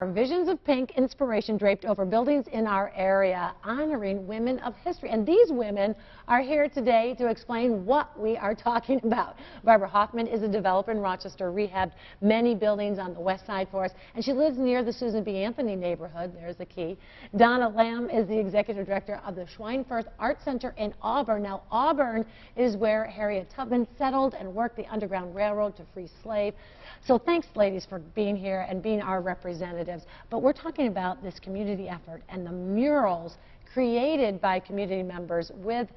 Visions of Pink inspiration draped over buildings in our area, honoring women of history. And these women are here today to explain what we are talking about. Barbara Hoffman is a developer in Rochester, rehabbed many buildings on the west side for us, and she lives near the Susan B. Anthony neighborhood. There's the key. Donna Lamb is the executive director of the Schweinfurth Art Center in Auburn. Now, Auburn is where Harriet Tubman settled and worked the Underground Railroad to free slaves. So thanks, ladies, for being here and being our representatives. But we're talking about this community effort and the murals created by community members with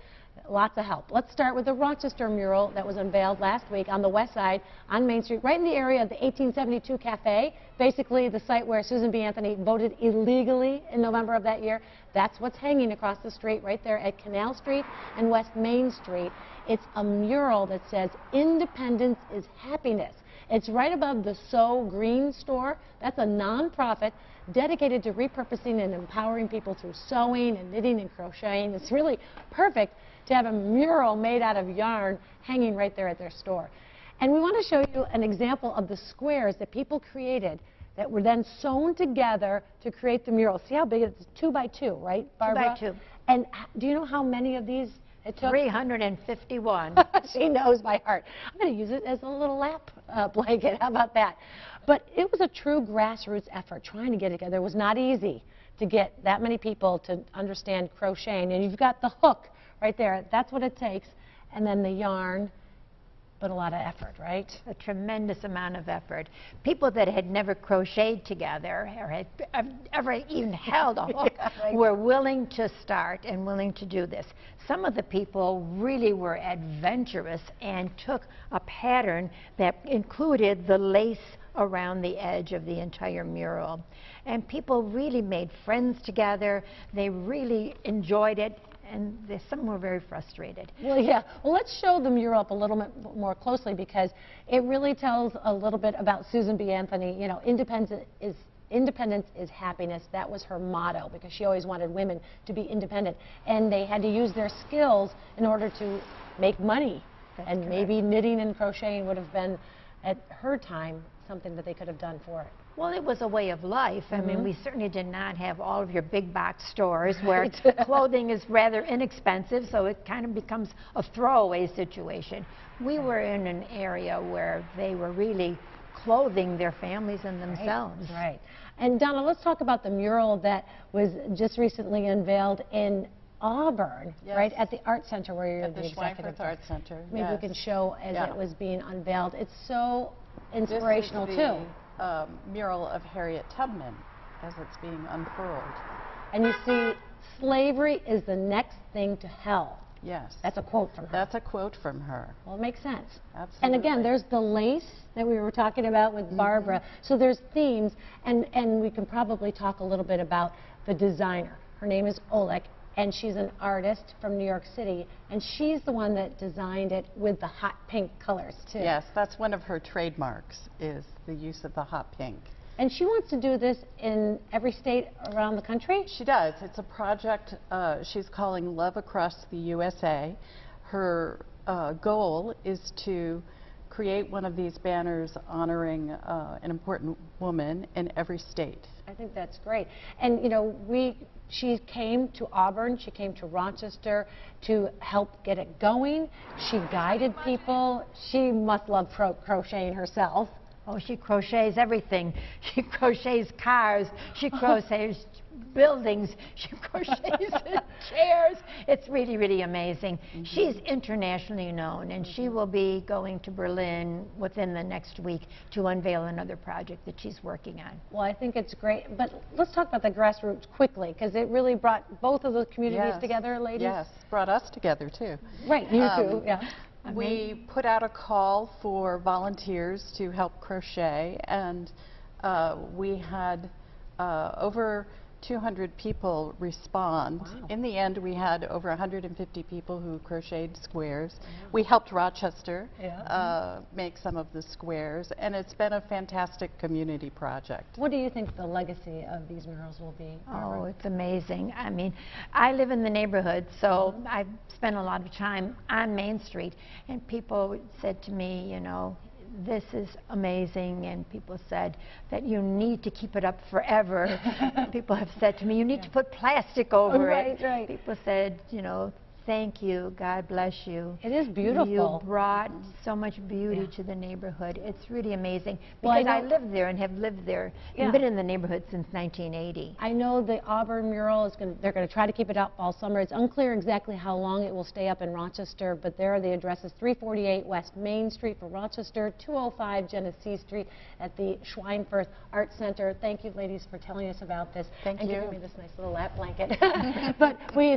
lots of help. Let's start with the Rochester mural that was unveiled last week on the west side on Main Street, right in the area of the 1872 Cafe, basically the site where Susan B. Anthony voted illegally in November of that year. That's what's hanging across the street right there at Canal Street and West Main Street. It's a mural that says, "Independence is happiness." It's right above the So Green store. That's a nonprofit dedicated to repurposing and empowering people through sewing and knitting and crocheting. It's really perfect to have a mural made out of yarn hanging right there at their store. And we want to show you an example of the squares that people created that were then sewn together to create the mural. See how big it is? 2 by 2, right, Barbara? 2 by 2. And do you know how many of these it took? 351. She knows by heart. I'm going to use it as a little lap blanket. How about that? But it was a true grassroots effort trying to get it together. It was not easy to get that many people to understand crocheting. And you've got the hook right there. That's what it takes. And then the yarn. But a lot of effort, right? A tremendous amount of effort. People that had never crocheted together or had ever even held a hook were willing to start and willing to do this. Some of the people really were adventurous and took a pattern that included the lace around the edge of the entire mural. And people really made friends together. They really enjoyed it. And some were very frustrated. Well, yeah. Well, let's show the mural up a little bit more closely because it really tells a little bit about Susan B. Anthony. You know, independence is happiness. That was her motto because she always wanted women to be independent. And they had to use their skills in order to make money. That's and correct. Maybe knitting and crocheting would have been, at her time, something that they could have done for it. Well, it was a way of life. I mean, we certainly did not have all of your big box stores where clothing is rather inexpensive, so it kind of becomes a throwaway situation. We were in an area where they were really clothing their families and themselves. Right. And Donna, let's talk about the mural that was just recently unveiled in Auburn, right, at the Art Center where you're the executive. Schweinfurth Art Center. Maybe we can show as it was being unveiled. It's so inspirational too. Mural of Harriet Tubman as it's being unfurled. And you see, slavery is the next thing to hell. Yes. That's a quote from her. That's a quote from her. Well, it makes sense. Absolutely. And again, there's the lace that we were talking about with Barbara. So there's themes, and we can probably talk a little bit about the designer. Her name is Oleg, and she's an artist from New York City, and she's the one that designed it with the hot pink colors, too. Yes, that's one of her trademarks, is the use of the hot pink. And she wants to do this in every state around the country? She does. It's a project she's calling Love Across the USA. Her goal is to create one of these banners honoring an important woman in every state. I think that's great. And, you know, she came to Auburn, she came to Rochester to help get it going. She guided people. She must love crocheting herself. Oh, she crochets everything. She crochets cars. She crochets buildings. She crochets chairs. It's really, really amazing. She's internationally known, and she will be going to Berlin within the next week to unveil another project that she's working on. Well, I think it's great. But let's talk about the grassroots quickly, because it really brought both of the communities together, ladies. Yes, brought us together, too. Right, you too, yeah. We put out a call for volunteers to help crochet, and we had over 200 people respond. Wow. In the end, we had over 150 people who crocheted squares. We helped Rochester make some of the squares, and it's been a fantastic community project. What do you think the legacy of these murals will be? Oh, it's amazing. I mean, I live in the neighborhood, so I've spent a lot of time on Main Street, and people said to me, you know, this is amazing, and people said that you need to keep it up forever. People have said to me, you need to put plastic over it. Right. People said, you know, thank you, God bless you. It is beautiful. You brought so much beauty to the neighborhood. It's really amazing, because I live there and have lived there and been in the neighborhood since 1980. I know the Auburn mural is they're going to try to keep it up all summer. It's unclear exactly how long it will stay up in Rochester, but there are the addresses: 348 West Main Street for Rochester, 205 Genesee Street at the Schweinfurth Art Center. Thank you, ladies, for telling us about this. Thank you. And giving me this nice little lap blanket. But we